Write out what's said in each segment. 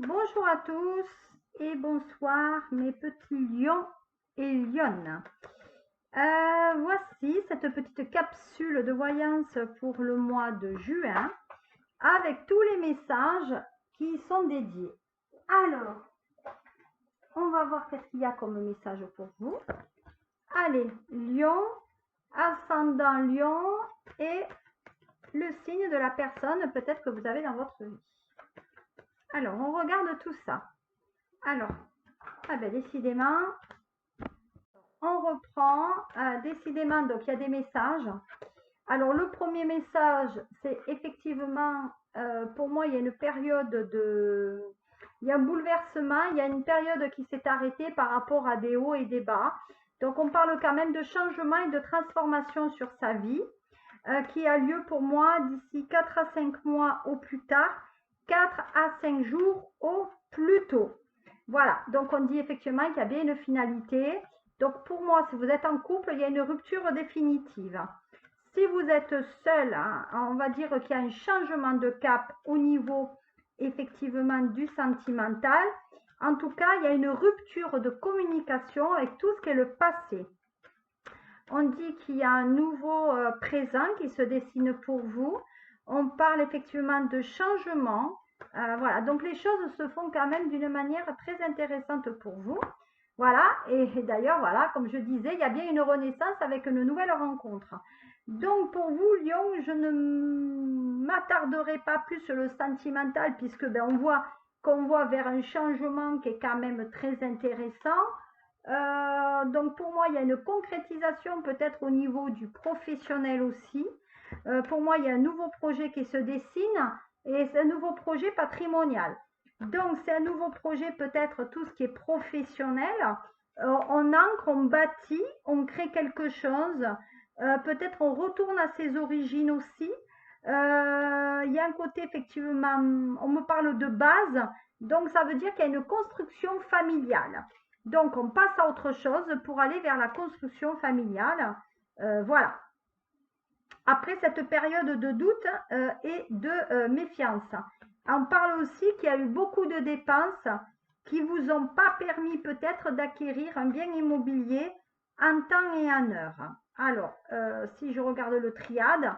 Bonjour à tous et bonsoir mes petits lions et lionnes. Voici cette petite capsule de voyance pour le mois de juin avec tous les messages qui y sont dédiés. Alors, on va voir qu'est-ce qu'il y a comme message pour vous. Allez, lion, ascendant lion et le signe de la personne peut-être que vous avez dans votre vie. Alors, on regarde tout ça. Alors, décidément, on reprend. Décidément, donc il y a des messages. Alors, le premier message, c'est effectivement, pour moi, il y a une période de... Il y a un bouleversement, il y a une période qui s'est arrêtée par rapport à des hauts et des bas. Donc, on parle quand même de changement et de transformation sur sa vie, qui a lieu pour moi d'ici 4 à 5 mois au plus tard, 4 à 5 jours au plus tôt. Voilà, donc on dit effectivement qu'il y a bien une finalité. Donc pour moi, si vous êtes en couple, il y a une rupture définitive. Si vous êtes seul, hein, on va dire qu'il y a un changement de cap au niveau effectivement du sentimental. En tout cas, il y a une rupture de communication avec tout ce qui est le passé. On dit qu'il y a un nouveau présent qui se dessine pour vous. On parle effectivement de changement. Voilà, donc les choses se font quand même d'une manière très intéressante pour vous. Voilà, et d'ailleurs, voilà, comme je disais, il y a bien une renaissance avec une nouvelle rencontre. Donc pour vous, Lion, je ne m'attarderai pas plus sur le sentimental puisque on voit qu'on voit vers un changement qui est quand même très intéressant. Donc pour moi, il y a une concrétisation peut-être au niveau du professionnel aussi. Pour moi, il y a un nouveau projet qui se dessine et c'est un nouveau projet patrimonial. Donc c'est un nouveau projet peut-être tout ce qui est professionnel. On ancre, on bâtit, on crée quelque chose. Peut-être on retourne à ses origines aussi. Il y a un côté effectivement, on me parle de base, donc ça veut dire qu'il y a une construction familiale. Donc, on passe à autre chose pour aller vers la construction familiale. Voilà. Après cette période de doute et de méfiance. On parle aussi qu'il y a eu beaucoup de dépenses qui vous ont pas permis peut-être d'acquérir un bien immobilier en temps et en heure. Alors, si je regarde le triade,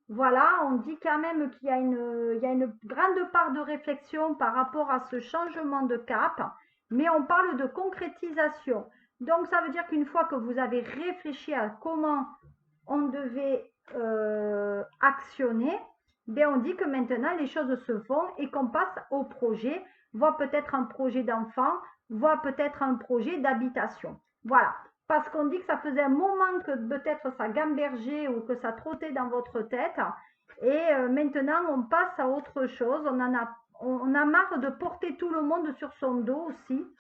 voilà, on dit quand même qu'il y a une grande part de réflexion par rapport à ce changement de cap, mais on parle de concrétisation. Donc, ça veut dire qu'une fois que vous avez réfléchi à comment on devait actionner, on dit que maintenant les choses se font et qu'on passe au projet, voire peut-être un projet d'enfant, voire peut-être un projet d'habitation. Voilà. Parce qu'on dit que ça faisait un moment que peut-être ça gambergeait ou que ça trottait dans votre tête. Et maintenant, on passe à autre chose. On a marre de porter tout le monde sur son dos aussi.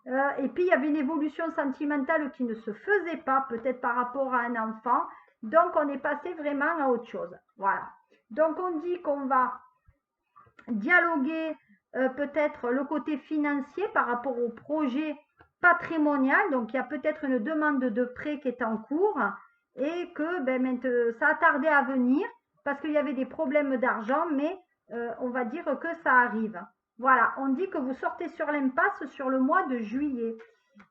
Et puis, il y avait une évolution sentimentale qui ne se faisait pas, peut-être par rapport à un enfant. Donc, on est passé vraiment à autre chose. Voilà. Donc, on dit qu'on va dialoguer peut-être le côté financier par rapport au projet patrimonial. Donc, il y a peut-être une demande de prêt qui est en cours et que ça a tardé à venir parce qu'il y avait des problèmes d'argent, mais on va dire que ça arrive. Voilà, on dit que vous sortez sur l'impasse sur le mois de juillet.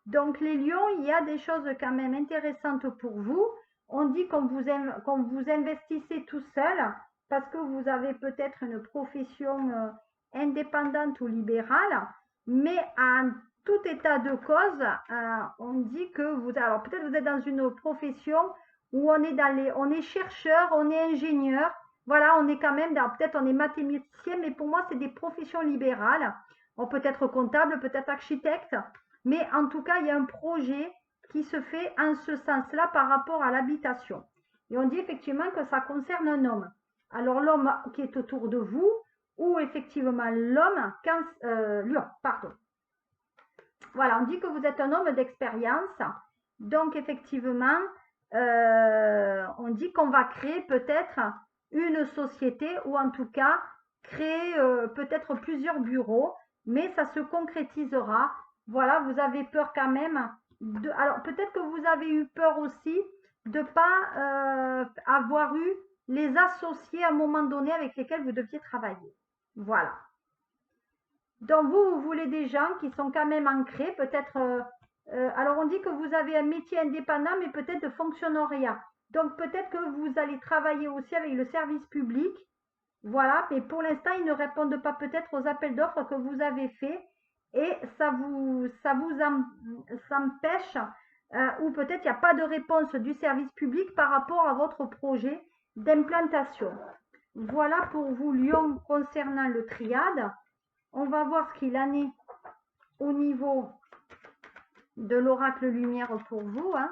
Donc, les lions, il y a des choses quand même intéressantes pour vous. On dit qu'on vous investissez tout seul parce que vous avez peut-être une profession indépendante ou libérale, mais en tout état de cause, on dit que alors peut-être vous êtes dans une profession où on est chercheur, on est ingénieur, voilà, on est quand même peut-être on est mathématicien, mais pour moi c'est des professions libérales. On peut être comptable, peut-être architecte, mais en tout cas il y a un projet qui se fait en ce sens-là par rapport à l'habitation. Et on dit effectivement que ça concerne un homme. Alors l'homme qui est autour de vous, ou effectivement l'homme, lion, pardon. Voilà, on dit que vous êtes un homme d'expérience. Donc effectivement, on dit qu'on va créer peut-être une société ou en tout cas créer peut-être plusieurs bureaux, mais ça se concrétisera. Voilà, vous avez peur quand même. Alors peut-être que vous avez eu peur aussi de ne pas avoir eu les associés à un moment donné avec lesquels vous deviez travailler. Voilà. Donc, vous voulez des gens qui sont quand même ancrés, peut-être... alors, on dit que vous avez un métier indépendant, mais peut-être de fonctionnariat. Donc, peut-être que vous allez travailler aussi avec le service public. Voilà, mais pour l'instant, ils ne répondent pas peut-être aux appels d'offres que vous avez faits et ça vous empêche, ou peut-être il n'y a pas de réponse du service public par rapport à votre projet d'implantation. Voilà pour vous, Lion, concernant le triade. On va voir ce qu'il en est au niveau de l'oracle lumière pour vous. Hein.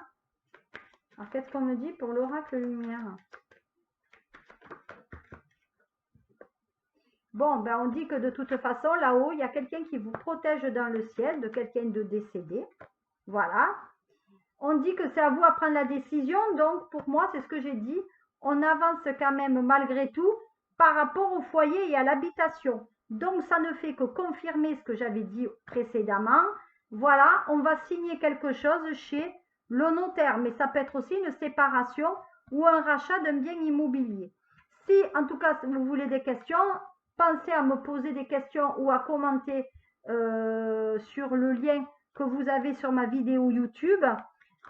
Alors, qu'est-ce qu'on me dit pour l'oracle lumière? Bon, ben on dit que de toute façon, là-haut, il y a quelqu'un qui vous protège dans le ciel, de quelqu'un de décédé. Voilà. On dit que c'est à vous à prendre la décision. Donc, pour moi, c'est ce que j'ai dit. On avance quand même malgré tout par rapport au foyer et à l'habitation. Donc, ça ne fait que confirmer ce que j'avais dit précédemment. Voilà, on va signer quelque chose chez le notaire. Mais ça peut être aussi une séparation ou un rachat d'un bien immobilier. Si, en tout cas, vous voulez des questions, pensez à me poser des questions ou à commenter sur le lien que vous avez sur ma vidéo YouTube.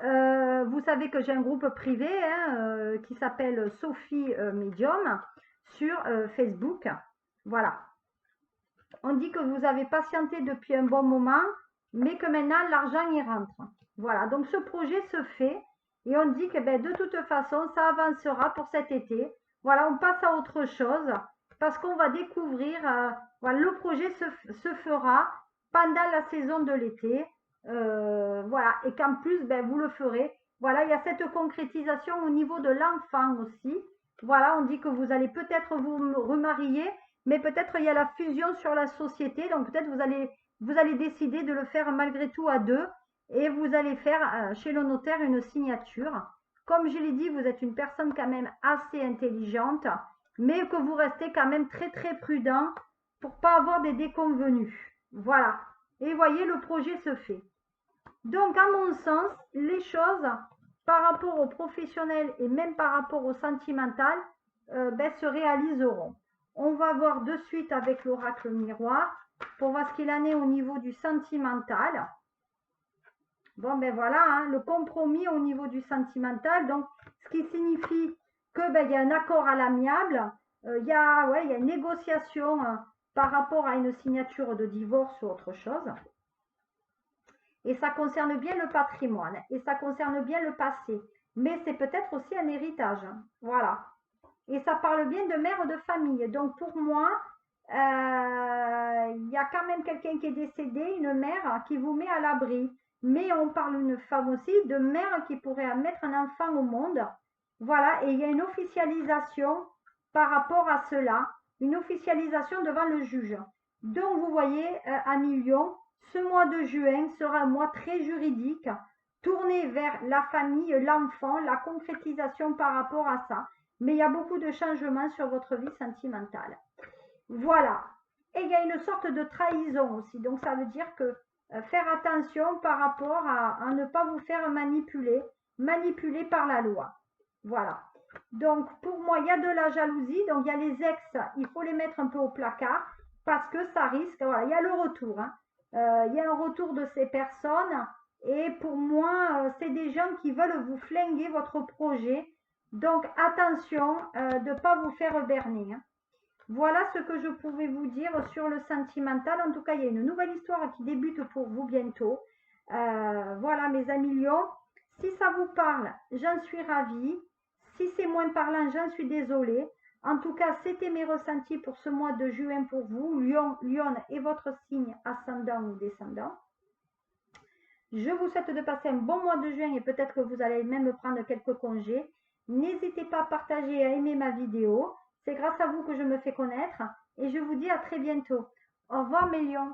Vous savez que j'ai un groupe privé hein, qui s'appelle Sophie Medium sur Facebook. Voilà. On dit que vous avez patienté depuis un bon moment, mais que maintenant l'argent y rentre. Voilà. Donc ce projet se fait et on dit que ben, de toute façon ça avancera pour cet été. Voilà, on passe à autre chose parce qu'on va découvrir, voilà, le projet se fera pendant la saison de l'été. Voilà, et qu'en plus, ben, vous le ferez. Voilà, il y a cette concrétisation au niveau de l'enfant aussi. Voilà, on dit que vous allez peut-être vous remarier, mais peut-être il y a la fusion sur la société. Donc peut-être vous allez décider de le faire malgré tout à deux et vous allez faire chez le notaire une signature. Comme je l'ai dit, vous êtes une personne quand même assez intelligente, mais que vous restez quand même très très prudent pour pas avoir des déconvenus. Voilà. Et voyez, le projet se fait. Donc, à mon sens, les choses par rapport au professionnel et même par rapport au sentimental ben, se réaliseront. On va voir de suite avec l'oracle miroir pour voir ce qu'il en est au niveau du sentimental. Bon, ben voilà, hein, le compromis au niveau du sentimental, donc ce qui signifie que ben, y a un accord à l'amiable, il y a une négociation par rapport à une signature de divorce ou autre chose. Et ça concerne bien le patrimoine et ça concerne bien le passé. Mais c'est peut-être aussi un héritage. Voilà. Et ça parle bien de mère de famille. Donc pour moi, il y a quand même quelqu'un qui est décédé, une mère qui vous met à l'abri. Mais on parle d'une femme aussi, de mère qui pourrait mettre un enfant au monde. Voilà. Et il y a une officialisation par rapport à cela. Une officialisation devant le juge. Donc vous voyez, amis Lion, ce mois de juin sera un mois très juridique, tourné vers la famille, l'enfant, la concrétisation par rapport à ça. Mais il y a beaucoup de changements sur votre vie sentimentale. Voilà. Et il y a une sorte de trahison aussi. Donc ça veut dire que faire attention par rapport à ne pas vous faire manipuler par la loi. Voilà. Donc pour moi, il y a de la jalousie. Donc il y a les ex, il faut les mettre un peu au placard parce que ça risque. Voilà, il y a le retour. Hein. Il y a un retour de ces personnes et pour moi, c'est des gens qui veulent vous flinguer votre projet. Donc attention de ne pas vous faire berner. Hein. Voilà ce que je pouvais vous dire sur le sentimental. En tout cas, il y a une nouvelle histoire qui débute pour vous bientôt. Voilà mes amis Lions. Si ça vous parle, j'en suis ravie. Si c'est moins parlant, j'en suis désolée. En tout cas, c'était mes ressentis pour ce mois de juin pour vous, Lion, Lyon et votre signe ascendant ou descendant. Je vous souhaite de passer un bon mois de juin et peut-être que vous allez même prendre quelques congés. N'hésitez pas à partager et à aimer ma vidéo. C'est grâce à vous que je me fais connaître et je vous dis à très bientôt. Au revoir mes lions.